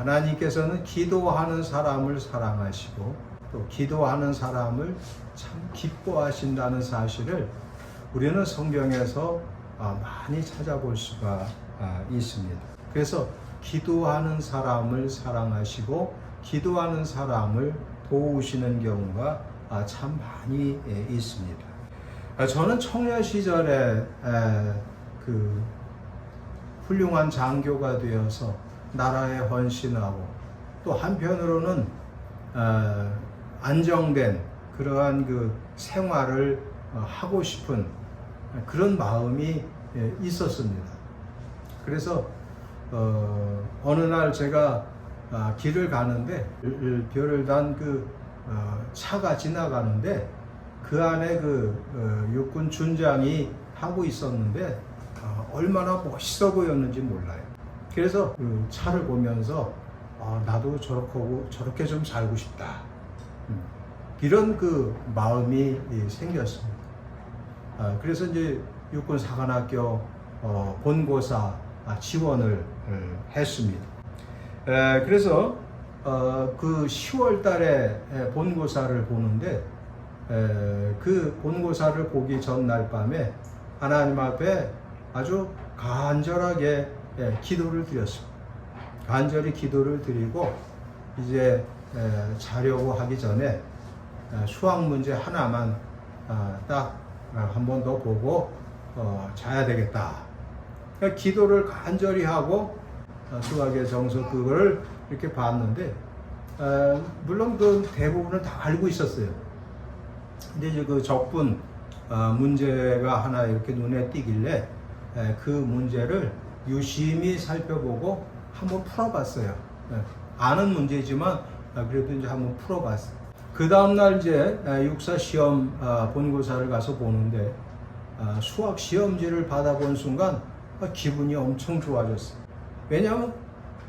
하나님께서는 기도하는 사람을 사랑하시고 또 기도하는 사람을 참 기뻐하신다는 사실을 우리는 성경에서 많이 찾아볼 수가 있습니다. 그래서 기도하는 사람을 사랑하시고 기도하는 사람을 도우시는 경우가 참 많이 있습니다. 저는 청년 시절에 그 훌륭한 장교가 되어서 나라에 헌신하고 또 한편으로는 안정된 그러한 그 생활을 하고 싶은 그런 마음이 있었습니다. 그래서 어느 날 제가 길을 가는데 별을 단 그 차가 지나가는데 그 안에 그 육군 준장이 타고 있었는데 얼마나 멋있어 보였는지 몰라요. 그래서 그 차를 보면서 나도 저렇게 좀 살고 싶다. 이런 그 마음이 생겼습니다. 그래서 이제 육군 사관학교 본고사 지원을 했습니다. 그래서 그 10월 달에 본고사를 보는데 그 본고사를 보기 전날 밤에 하나님 앞에 아주 간절하게 기도를 드렸습니다. 간절히 기도를 드리고 이제 자려고 하기 전에 수학 문제 하나만 딱 한 번 더 보고 자야 되겠다. 그러니까 기도를 간절히 하고 수학의 정석 그걸 이렇게 봤는데 물론 그 대부분을 다 알고 있었어요. 근데 이제 그 적분 문제가 하나 이렇게 눈에 띄길래 그 문제를 유심히 살펴보고 한번 풀어봤어요. 아는 문제지만 그래도 이제 한번 풀어봤어요. 그 다음날 이제 육사 시험 본고사를 가서 보는데 수학 시험지를 받아본 순간 기분이 엄청 좋아졌어요. 왜냐하면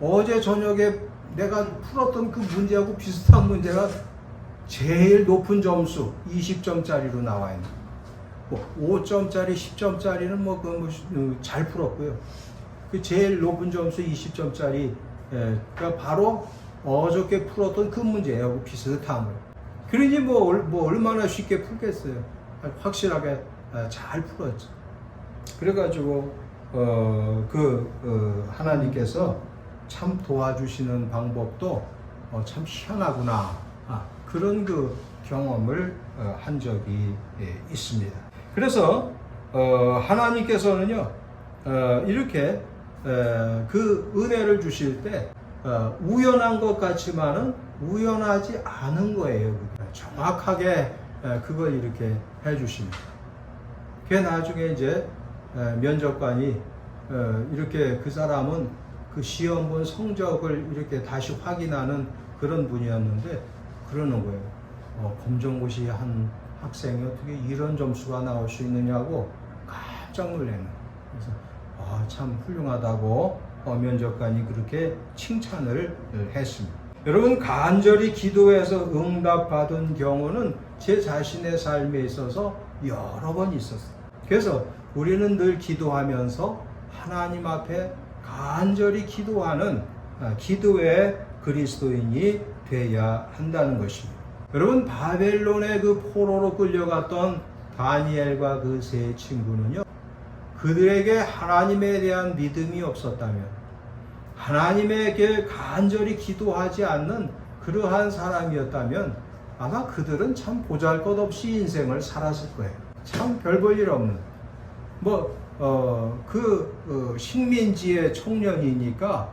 어제 저녁에 내가 풀었던 그 문제하고 비슷한 문제가 제일 높은 점수 20점짜리로 나와 있는 뭐 5점짜리 10점짜리는 뭐 잘 풀었고요. 그 제일 높은 점수 20점짜리가 바로 어저께 풀었던 그 문제하고 비슷한 거예요. 그러니 뭐 얼마나 쉽게 풀겠어요. 확실하게 잘 풀었죠. 그래가지고 하나님께서 참 도와주시는 방법도 참 희한하구나. 그런 그 경험을 한 적이 있습니다. 그래서 하나님께서는요 이렇게 그 은혜를 주실 때 우연한 것 같지만은 우연하지 않은 거예요. 정확하게 그걸 이렇게 해주십니다. 그 나중에 이제 면접관이 이렇게 그 사람은 그 시험 본 성적을 이렇게 다시 확인하는 그런 분이었는데 그러는 거예요. 검정고시 한 학생이 어떻게 이런 점수가 나올 수 있느냐고 깜짝 놀라는 거예요. 그래서 참 훌륭하다고 면접관이 그렇게 칭찬을 했습니다. 여러분 간절히 기도해서 응답받은 경우는 제 자신의 삶에 있어서 여러 번 있었어요. 그래서 우리는 늘 기도하면서 하나님 앞에 간절히 기도하는 기도의 그리스도인이 되어야 한다는 것입니다. 여러분 바벨론의 그 포로로 끌려갔던 다니엘과 그 세 친구는요 그들에게 하나님에 대한 믿음이 없었다면 하나님에게 간절히 기도하지 않는 그러한 사람이었다면 아마 그들은 참 보잘것없이 인생을 살았을 거예요. 참 별 볼 일 없는 식민지의 청년이니까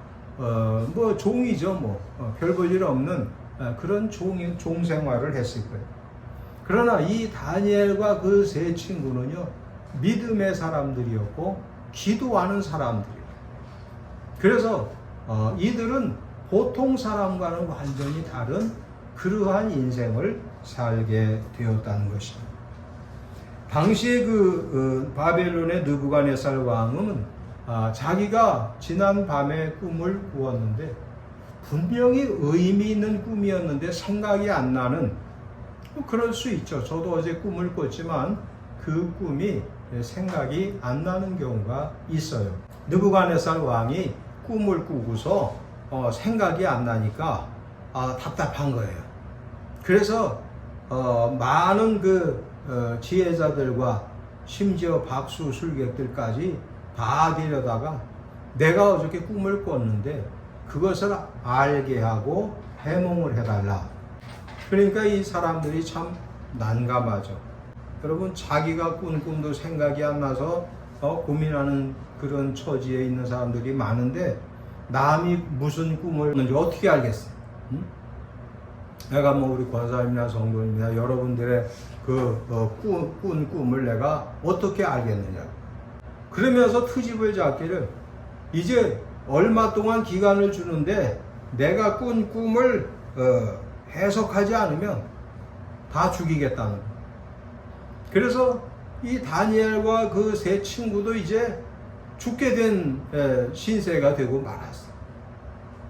종이죠. 별 볼 일 없는 그런 종 생활을 했을 거예요. 그러나 이 다니엘과 그 세 친구는요 믿음의 사람들이었고 기도하는 사람들이에요. 그래서 이들은 보통 사람과는 완전히 다른 그러한 인생을 살게 되었다는 것입니다. 당시에 바벨론의 느부갓네살 왕은 자기가 지난 밤에 꿈을 꾸었는데 분명히 의미 있는 꿈이었는데 생각이 안 나는 그럴 수 있죠. 저도 어제 꿈을 꿨지만 그 꿈이 생각이 안 나는 경우가 있어요. 느부갓네살 왕이 꿈을 꾸고서 생각이 안 나니까 답답한 거예요. 그래서 많은 지혜자들과 심지어 박수 술객들까지 다 데려다가 내가 어저께 꿈을 꿨는데 그것을 알게 하고 해몽을 해달라. 그러니까 이 사람들이 참 난감하죠. 여러분, 자기가 꾼 꿈도 생각이 안 나서 고민하는 그런 처지에 있는 사람들이 많은데 남이 무슨 꿈을 꿨는지 어떻게 알겠어요? 응? 내가 우리 권사님이나 성도님이나 여러분들의 꾼 꿈을 내가 어떻게 알겠느냐. 그러면서 트집을 잡기를 이제 얼마 동안 기간을 주는데 내가 꾼 꿈을 해석하지 않으면 다 죽이겠다는 거예요. 그래서 이 다니엘과 그 세 친구도 이제 죽게 된 신세가 되고 말았어요.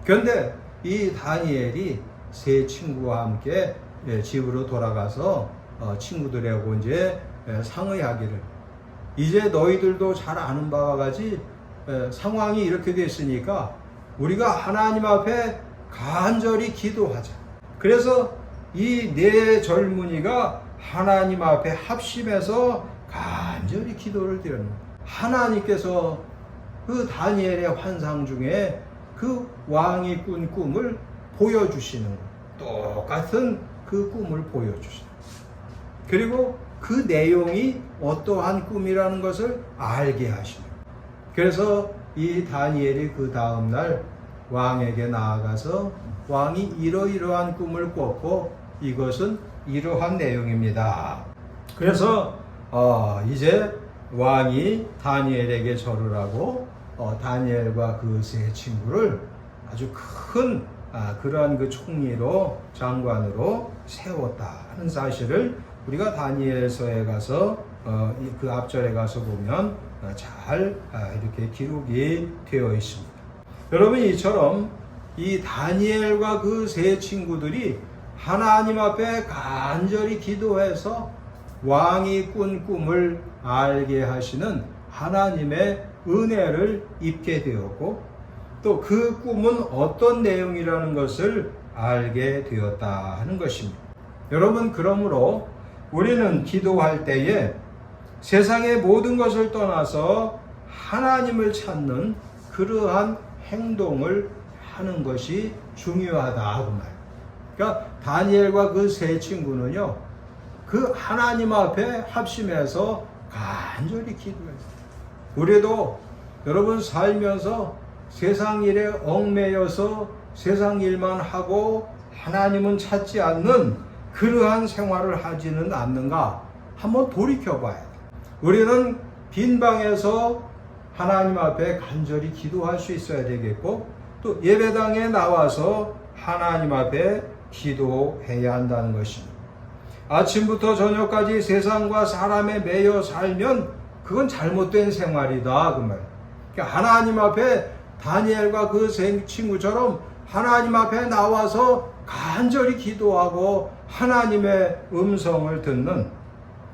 그런데 이 다니엘이 세 친구와 함께 집으로 돌아가서 친구들하고 이제 상의하기를, 이제 너희들도 잘 아는 바와 같이 상황이 이렇게 됐으니까 우리가 하나님 앞에 간절히 기도하자. 그래서 이 네 젊은이가 하나님 앞에 합심해서 간절히 기도를 드렸는데 하나님께서 그 다니엘의 환상 중에 그 왕이 꾼 꿈을 보여주시는 거예요. 똑같은 그 꿈을 보여주시는 거예요. 그리고 그 내용이 어떠한 꿈이라는 것을 알게 하시는 거예요. 그래서 이 다니엘이 그 다음날 왕에게 나아가서 왕이 이러이러한 꿈을 꿨고 이것은 이러한 내용입니다. 그래서 이제 왕이 다니엘에게 절을 하고 다니엘과 그 세 친구를 아주 큰 그러한 그 총리로, 장관으로 세웠다는 사실을 우리가 다니엘서에 가서 그 앞절에 가서 보면 잘 이렇게 기록이 되어 있습니다. 여러분, 이처럼 이 다니엘과 그 세 친구들이 하나님 앞에 간절히 기도해서 왕이 꾼 꿈을 알게 하시는 하나님의 은혜를 입게 되었고, 또 그 꿈은 어떤 내용이라는 것을 알게 되었다 하는 것입니다. 여러분, 그러므로 우리는 기도할 때에 세상의 모든 것을 떠나서 하나님을 찾는 그러한 행동을 하는 것이 중요하다 그 말. 그러니까 다니엘과 그 세 친구는요, 그 하나님 앞에 합심해서 간절히 기도했어요. 우리도 여러분 살면서 세상 일에 얽매여서 세상 일만 하고 하나님은 찾지 않는 그러한 생활을 하지는 않는가 한번 돌이켜 봐야 돼요. 우리는 빈 방에서 하나님 앞에 간절히 기도할 수 있어야 되겠고, 또 예배당에 나와서 하나님 앞에 기도해야 한다는 것입니다. 아침부터 저녁까지 세상과 사람에 매여 살면 그건 잘못된 생활이다 그 말이에요. 그러니까 하나님 앞에 다니엘과 그 세 친구처럼 하나님 앞에 나와서 간절히 기도하고 하나님의 음성을 듣는,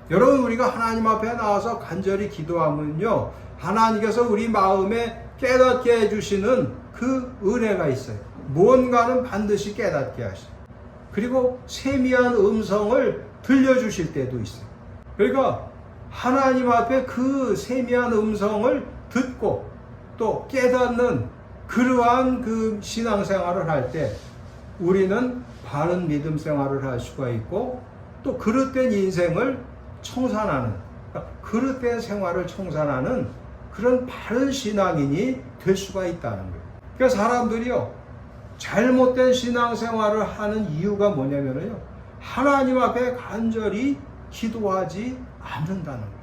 여러분, 우리가 하나님 앞에 나와서 간절히 기도하면요, 하나님께서 우리 마음에 깨닫게 해주시는 그 은혜가 있어요. 무언가는 반드시 깨닫게 하시죠. 그리고 세미한 음성을 들려주실 때도 있어요. 그러니까 하나님 앞에 그 세미한 음성을 듣고 또 깨닫는 그러한 그 신앙생활을 할 때 우리는 바른 믿음 생활을 할 수가 있고, 또 그릇된 인생을 청산하는, 그러니까 그릇된 생활을 청산하는 그런 바른 신앙인이 될 수가 있다는 거예요. 그러니까 사람들이요, 잘못된 신앙생활을 하는 이유가 뭐냐면요, 하나님 앞에 간절히 기도하지 않는다는 거예요.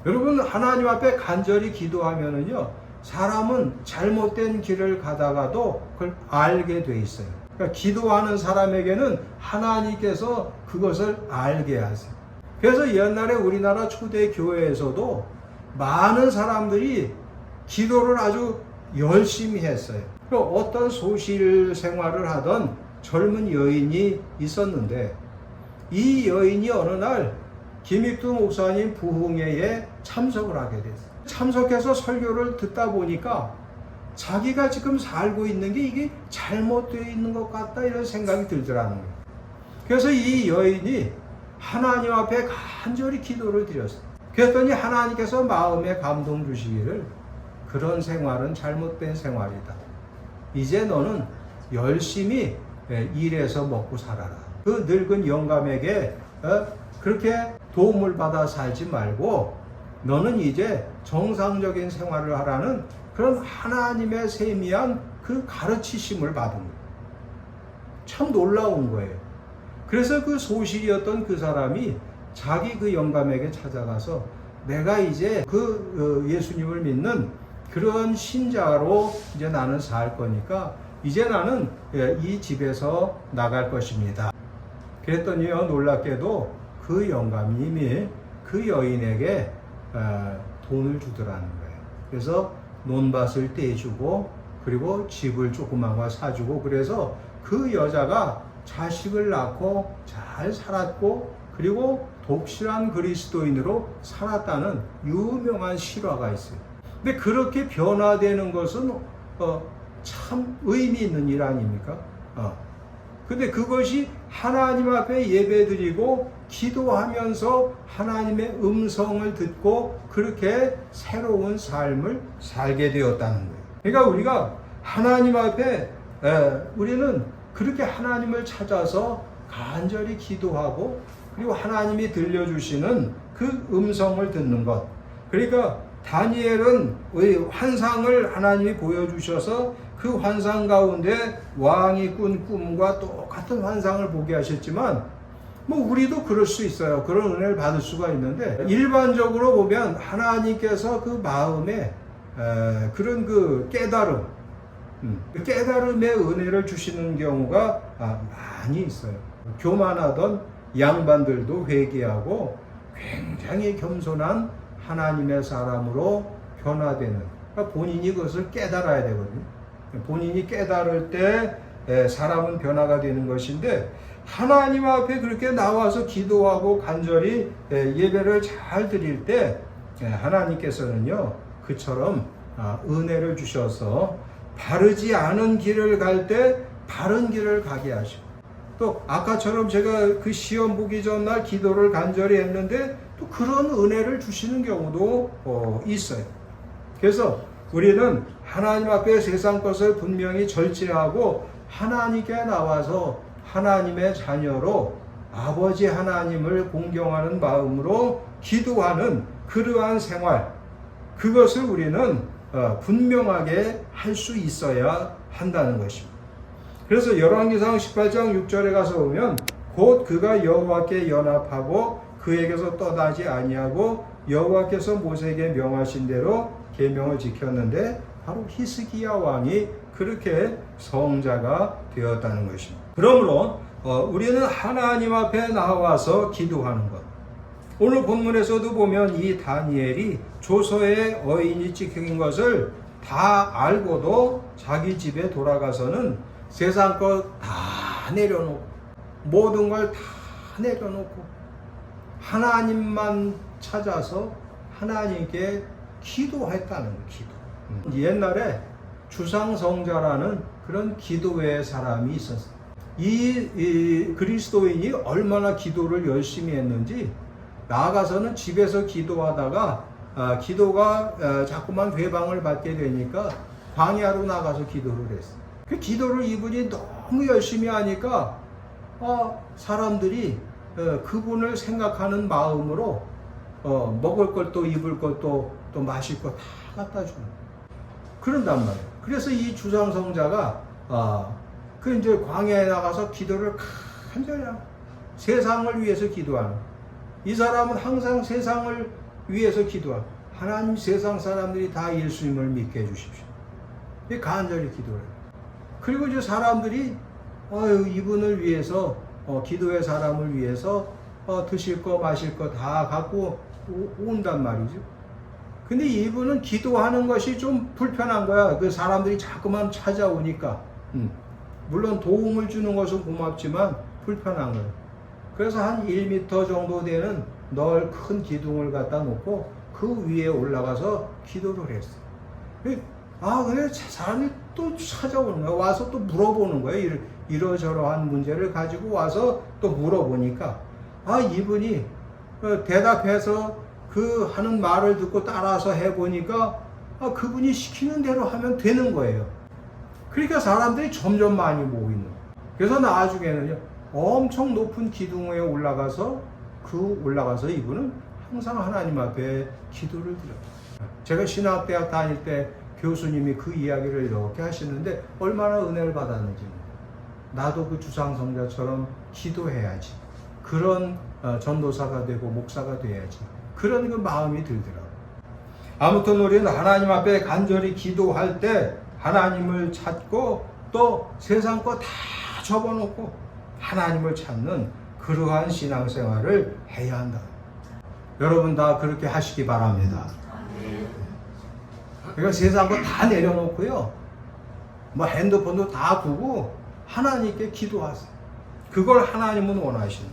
여러분, 하나님 앞에 간절히 기도하면은요, 사람은 잘못된 길을 가다가도 그걸 알게 돼 있어요. 그러니까 기도하는 사람에게는 하나님께서 그것을 알게 하세요. 그래서 옛날에 우리나라 초대 교회에서도 많은 사람들이 기도를 아주 열심히 했어요. 어떤 소실 생활을 하던 젊은 여인이 있었는데, 이 여인이 어느 날 김익두 목사님 부흥회에 참석을 하게 됐어요. 참석해서 설교를 듣다 보니까 자기가 지금 살고 있는 게 이게 잘못되어 있는 것 같다 이런 생각이 들더라는 거예요. 그래서 이 여인이 하나님 앞에 간절히 기도를 드렸어요. 그랬더니 하나님께서 마음에 감동 주시기를 그런 생활은 잘못된 생활이다. 이제 너는 열심히 일해서 먹고 살아라. 그 늙은 영감에게 그렇게 도움을 받아 살지 말고 너는 이제 정상적인 생활을 하라는 그런 하나님의 세미한 그 가르치심을 받은 거예요. 참 놀라운 거예요. 그래서 그 소실이었던 그 사람이 자기 그 영감에게 찾아가서 내가 이제 그 예수님을 믿는 그런 신자로 이제 나는 살 거니까 이제 나는 이 집에서 나갈 것입니다. 그랬더니요, 놀랍게도 그 영감이 이미 그 여인에게 돈을 주더라는 거예요. 그래서 논밭을 떼주고 그리고 집을 조그만 거 사주고 그래서 그 여자가 자식을 낳고 잘 살았고 그리고 독실한 그리스도인으로 살았다는 유명한 실화가 있어요. 근데 그렇게 변화되는 것은 참 의미 있는 일 아닙니까? 근데 그것이 하나님 앞에 예배드리고 기도하면서 하나님의 음성을 듣고 그렇게 새로운 삶을 살게 되었다는 거예요. 그러니까 우리가 하나님 앞에 우리는 그렇게 하나님을 찾아서 간절히 기도하고 그리고 하나님이 들려주시는 그 음성을 듣는 것. 그러니까 다니엘은 환상을 하나님이 보여주셔서 그 환상 가운데 왕이 꾼 꿈과 똑같은 환상을 보게 하셨지만 우리도 그럴 수 있어요. 그런 은혜를 받을 수가 있는데 일반적으로 보면 하나님께서 그 마음에 그런 그 깨달음, 깨달음의 은혜를 주시는 경우가 많이 있어요. 교만하던 양반들도 회개하고 굉장히 겸손한 하나님의 사람으로 변화되는, 그러니까 본인이 그것을 깨달아야 되거든요. 본인이 깨달을 때 사람은 변화가 되는 것인데 하나님 앞에 그렇게 나와서 기도하고 간절히 예배를 잘 드릴 때 하나님께서는요 그처럼 은혜를 주셔서 바르지 않은 길을 갈 때 바른 길을 가게 하시고 또 아까처럼 제가 그 시험 보기 전날 기도를 간절히 했는데 또 그런 은혜를 주시는 경우도 있어요. 그래서 우리는 하나님 앞에 세상 것을 분명히 절제하고 하나님께 나와서 하나님의 자녀로 아버지 하나님을 공경하는 마음으로 기도하는 그러한 생활, 그것을 우리는 분명하게 할 수 있어야 한다는 것입니다. 그래서 열왕기상 18장 6절에 가서 보면 곧 그가 여호와께 연합하고 그에게서 떠나지 아니하고 여호와께서 모세에게 명하신 대로 계명을 지켰는데 바로 히스기야 왕이 그렇게 성자가 되었다는 것입니다. 그러므로 우리는 하나님 앞에 나와서 기도하는 것. 오늘 본문에서도 보면 이 다니엘이 조서에 어인이 찍힌 것을 다 알고도 자기 집에 돌아가서는 세상 것 다 내려놓고 모든 걸 다 내려놓고 하나님만 찾아서 하나님께 기도했다는 거예요. 기도. 옛날에 주상성자라는 그런 기도의 사람이 있었어요. 이 그리스도인이 얼마나 기도를 열심히 했는지 나아가서는 집에서 기도하다가 기도가 자꾸만 회방을 받게 되니까 광야로 나가서 기도를 했어요. 그 기도를 이분이 너무 열심히 하니까 사람들이 그분을 생각하는 마음으로 먹을 것도 입을 것도 또 마실 것 다 갖다 주는 그런단 말이에요. 그래서 이 주상성자가 그 이제 광야에 나가서 기도를 간절히 하고 세상을 위해서 기도하는, 이 사람은 항상 세상을 위해서 기도하고 하나님 세상 사람들이 다 예수님을 믿게 해주십시오. 간절히 기도를 해요. 그리고 이제 사람들이 이분을 위해서 기도의 사람을 위해서 드실 거 마실 거 다 갖고 온단 말이죠. 근데 이분은 기도하는 것이 좀 불편한 거야. 그 사람들이 자꾸만 찾아오니까. 물론 도움을 주는 것은 고맙지만 불편한 거예요. 그래서 한 1m 정도 되는 큰 기둥을 갖다 놓고 그 위에 올라가서 기도를 했어요. 그래 사람이 또 찾아오는 거야. 와서 또 물어보는 거예요. 이러저러한 문제를 가지고 와서 또 물어보니까 이분이 대답해서 그 하는 말을 듣고 따라서 해보니까 그분이 시키는 대로 하면 되는 거예요. 그러니까 사람들이 점점 많이 모이는 거예요. 그래서 나중에는요 엄청 높은 기둥 위에 올라가서 이분은 항상 하나님 앞에 기도를 드려요. 제가 신학대학 다닐 때 교수님이 그 이야기를 이렇게 하시는데 얼마나 은혜를 받았는지. 나도 그 주상성자처럼 기도해야지. 그런 전도사가 되고 목사가 돼야지. 그런 그 마음이 들더라고요. 아무튼 우리는 하나님 앞에 간절히 기도할 때 하나님을 찾고 또 세상 거 다 접어놓고 하나님을 찾는 그러한 신앙생활을 해야 한다. 여러분 다 그렇게 하시기 바랍니다. 그러니까 세상 거 다 내려놓고요. 핸드폰도 다 두고 하나님께 기도하세요. 그걸 하나님은 원하시는.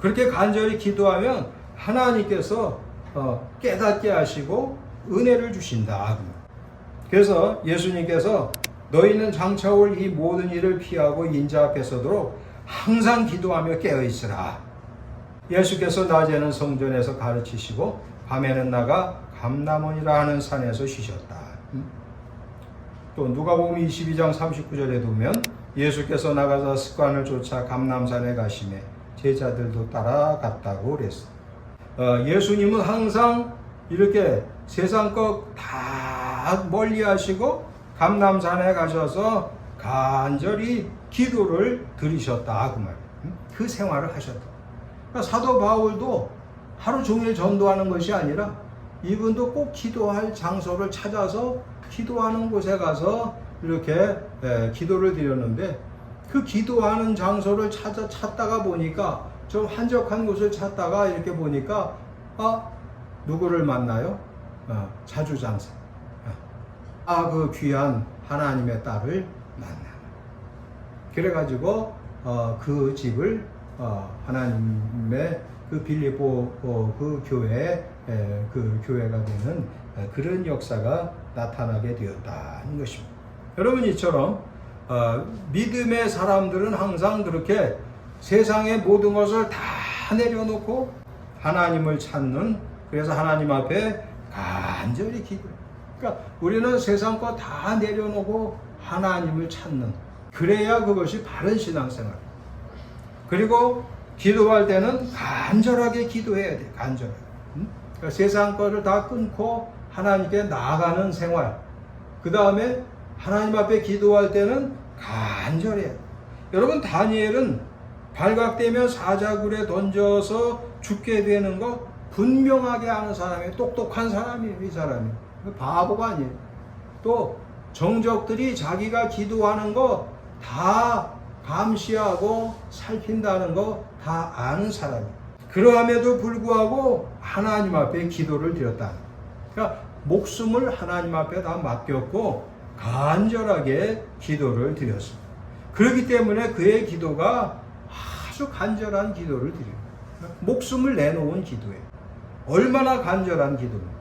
그렇게 간절히 기도하면 하나님께서 깨닫게 하시고 은혜를 주신다. 그래서 예수님께서 너희는 장차 올 이 모든 일을 피하고 인자 앞에 서도록 항상 기도하며 깨어있으라. 예수께서 낮에는 성전에서 가르치시고 밤에는 나가 감람원이라 하는 산에서 쉬셨다. 또 누가복음 22장 39절에 보면 예수께서 나가서 습관을 쫓아 감람산에 가시매 제자들도 따라갔다고 그랬어. 예수님은 항상 이렇게 세상 것 다 멀리 하시고 감람산에 가셔서 간절히 기도를 드리셨다. 그 말. 그 생활을 하셨다. 그러니까 사도 바울도 하루 종일 전도하는 것이 아니라 이분도 꼭 기도할 장소를 찾아서 기도하는 곳에 가서 이렇게 기도를 드렸는데 그 기도하는 장소를 찾다가 보니까 좀 한적한 곳을 찾다가 이렇게 보니까 누구를 만나요? 자주장사. 그 귀한 하나님의 딸을 만나. 그래가지고 그 집을 하나님의 그 빌립보 그 교회에 그 교회가 되는 그런 역사가 나타나게 되었다는 것입니다. 여러분 이처럼 믿음의 사람들은 항상 그렇게 세상의 모든 것을 다 내려놓고 하나님을 찾는, 그래서 하나님 앞에 간절히 기도. 그러니까 우리는 세상 거 다 내려놓고 하나님을 찾는, 그래야 그것이 바른 신앙생활. 그리고 기도할 때는 간절하게 기도해야 돼. 간절하게. 그러니까 세상 거를 다 끊고 하나님께 나아가는 생활. 그 다음에 하나님 앞에 기도할 때는 간절해야 돼. 여러분 다니엘은 발각되면 사자굴에 던져서 죽게 되는 거 분명하게 아는 사람이에요. 똑똑한 사람이에요. 이 사람이 바보가 아니에요. 또 정적들이 자기가 기도하는 거 다 감시하고 살핀다는 거 다 아는 사람이에요. 그러함에도 불구하고 하나님 앞에 기도를 드렸다. 그러니까 목숨을 하나님 앞에 다 맡겼고 간절하게 기도를 드렸습니다. 그렇기 때문에 그의 기도가 아주 간절한 기도를 드려요. 목숨을 내놓은 기도예요. 얼마나 간절한 기도입니까?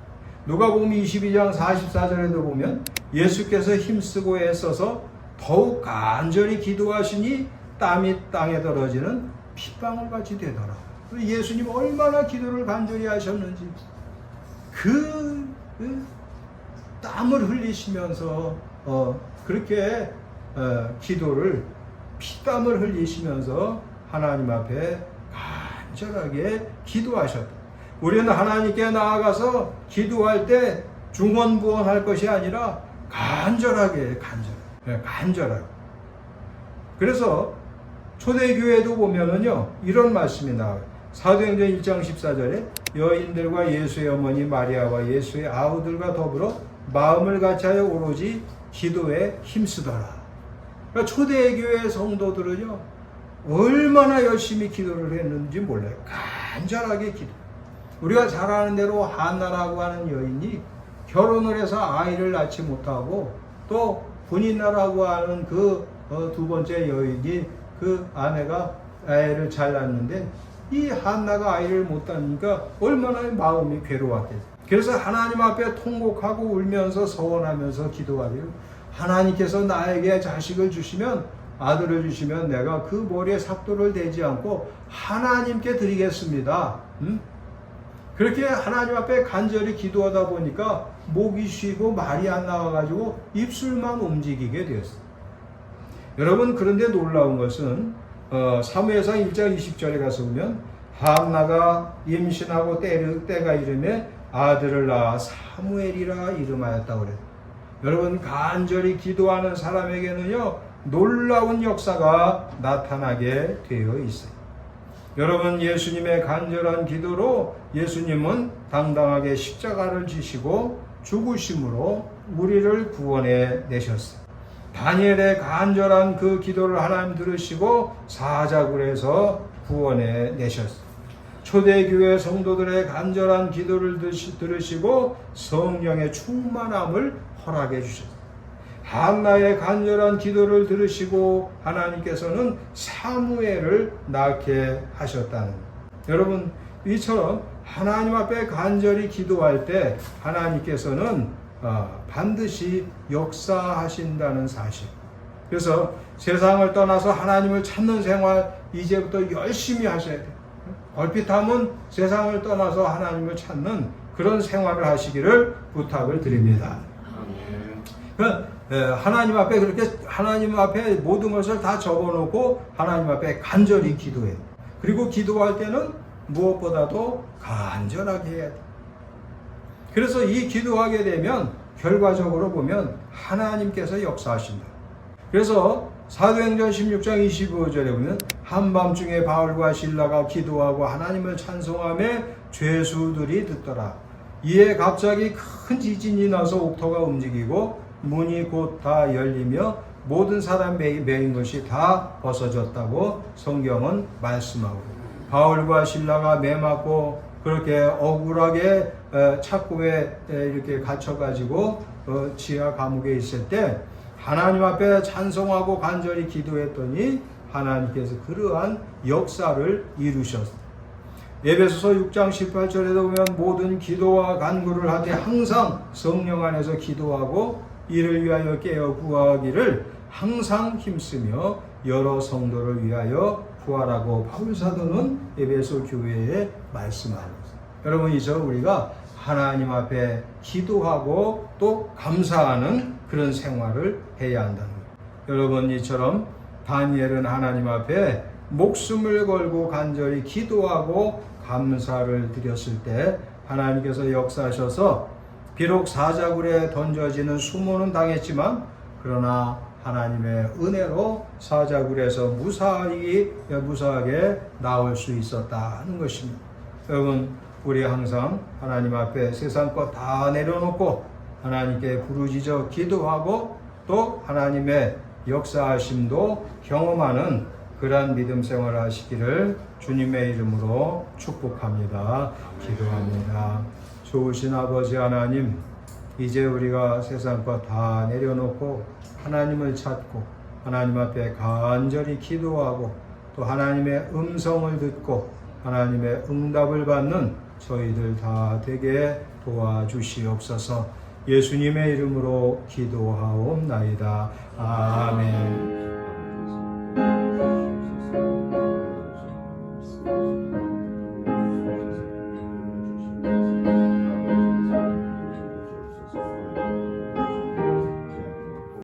누가복음 22장 44절에도 보면 예수께서 힘쓰고 애써서 더욱 간절히 기도하시니 땀이 땅에 떨어지는 핏방울 같이 되더라. 예수님 얼마나 기도를 간절히 하셨는지 그 땀을 흘리시면서 그렇게 기도를 피땀을 흘리시면서 하나님 앞에 간절하게 기도하셨다. 우리는 하나님께 나아가서 기도할 때 중언부언할 것이 아니라 간절하게. 그래서 초대교회도 보면은요 이런 말씀이 나와요. 사도행전 1장 14절에 여인들과 예수의 어머니 마리아와 예수의 아우들과 더불어 마음을 같이하여 오로지 기도에 힘쓰더라. 그러니까 초대교회 성도들은요 얼마나 열심히 기도를 했는지 몰라요. 간절하게 기도. 우리가 잘 아는 대로 한나라고 하는 여인이 결혼을 해서 아이를 낳지 못하고 또 분인나라고 하는 그 두 번째 여인이 그 아내가 아이를 잘 낳는데 이 한나가 아이를 못 낳으니까 얼마나 마음이 괴로웠겠어요. 그래서 하나님 앞에 통곡하고 울면서 서원하면서 기도하기를, 하나님께서 나에게 자식을 주시면, 아들을 주시면 내가 그 머리에 삭도를 대지 않고 하나님께 드리겠습니다. 그렇게 하나님 앞에 간절히 기도하다 보니까 목이 쉬고 말이 안 나와가지고 입술만 움직이게 되었어요. 여러분, 그런데 놀라운 것은 사무엘상 1장 20절에 가서 보면 한나가 임신하고 때가 이름에 아들을 낳아 사무엘이라 이름하였다고 그래요. 여러분, 간절히 기도하는 사람에게는요, 놀라운 역사가 나타나게 되어 있어요. 여러분, 예수님의 간절한 기도로 예수님은 당당하게 십자가를 지시고 죽으심으로 우리를 구원해 내셨어요. 다니엘의 간절한 그 기도를 하나님 들으시고 사자굴에서 구원해 내셨어요. 초대교회 성도들의 간절한 기도를 들으시고 성령의 충만함을 허락해 주셨어요. 한나의 간절한 기도를 들으시고 하나님께서는 사무엘을 낳게 하셨다는, 여러분, 이처럼 하나님 앞에 간절히 기도할 때 하나님께서는 반드시 역사하신다는 사실. 그래서 세상을 떠나서 하나님을 찾는 생활 이제부터 열심히 하셔야 돼요. 얼핏하면 세상을 떠나서 하나님을 찾는 그런 생활을 하시기를 부탁을 드립니다. 하나님 앞에 그렇게 하나님 앞에 모든 것을 다 적어놓고 하나님 앞에 간절히 기도해요. 그리고 기도할 때는 무엇보다도 간절하게 해야 돼요. 그래서 이 기도하게 되면 결과적으로 보면 하나님께서 역사하신다. 그래서 사도행전 16장 25절에 보면 한밤중에 바울과 실라가 기도하고 하나님을 찬송하며 죄수들이 듣더라. 이에 갑자기 큰 지진이 나서 옥토가 움직이고 문이 곧 다 열리며 모든 사람 매인 것이 다 벗어졌다고 성경은 말씀하고, 바울과 실라가 매 맞고 그렇게 억울하게 착고에 이렇게 갇혀가지고 지하 감옥에 있을 때 하나님 앞에 찬송하고 간절히 기도했더니 하나님께서 그러한 역사를 이루셨습니다. 에베소서 6장 18절에도 보면 모든 기도와 간구를 하되 항상 성령 안에서 기도하고 이를 위하여 깨어 구하기를 항상 힘쓰며 여러 성도를 위하여 구하라고 바울 사도는 에베소 교회에 말씀합니다. 여러분, 이제 우리가 하나님 앞에 기도하고 또 감사하는 그런 생활을 해야 한다는 거예요. 여러분, 이처럼 다니엘은 하나님 앞에 목숨을 걸고 간절히 기도하고 감사를 드렸을 때 하나님께서 역사하셔서 비록 사자굴에 던져지는 수모는 당했지만 그러나 하나님의 은혜로 사자굴에서 무사하게 나올 수 있었다는 것입니다. 여러분, 우리 항상 하나님 앞에 세상 것 다 내려놓고 하나님께 부르짖어 기도하고 또 하나님의 역사하심도 경험하는 그러한 믿음 생활을 하시기를 주님의 이름으로 축복합니다. 기도합니다. 좋으신 아버지 하나님, 이제 우리가 세상 것 다 내려놓고 하나님을 찾고 하나님 앞에 간절히 기도하고 또 하나님의 음성을 듣고 하나님의 응답을 받는 저희들 다 되게 도와주시옵소서. 예수님의 이름으로 기도하옵나이다. 아멘.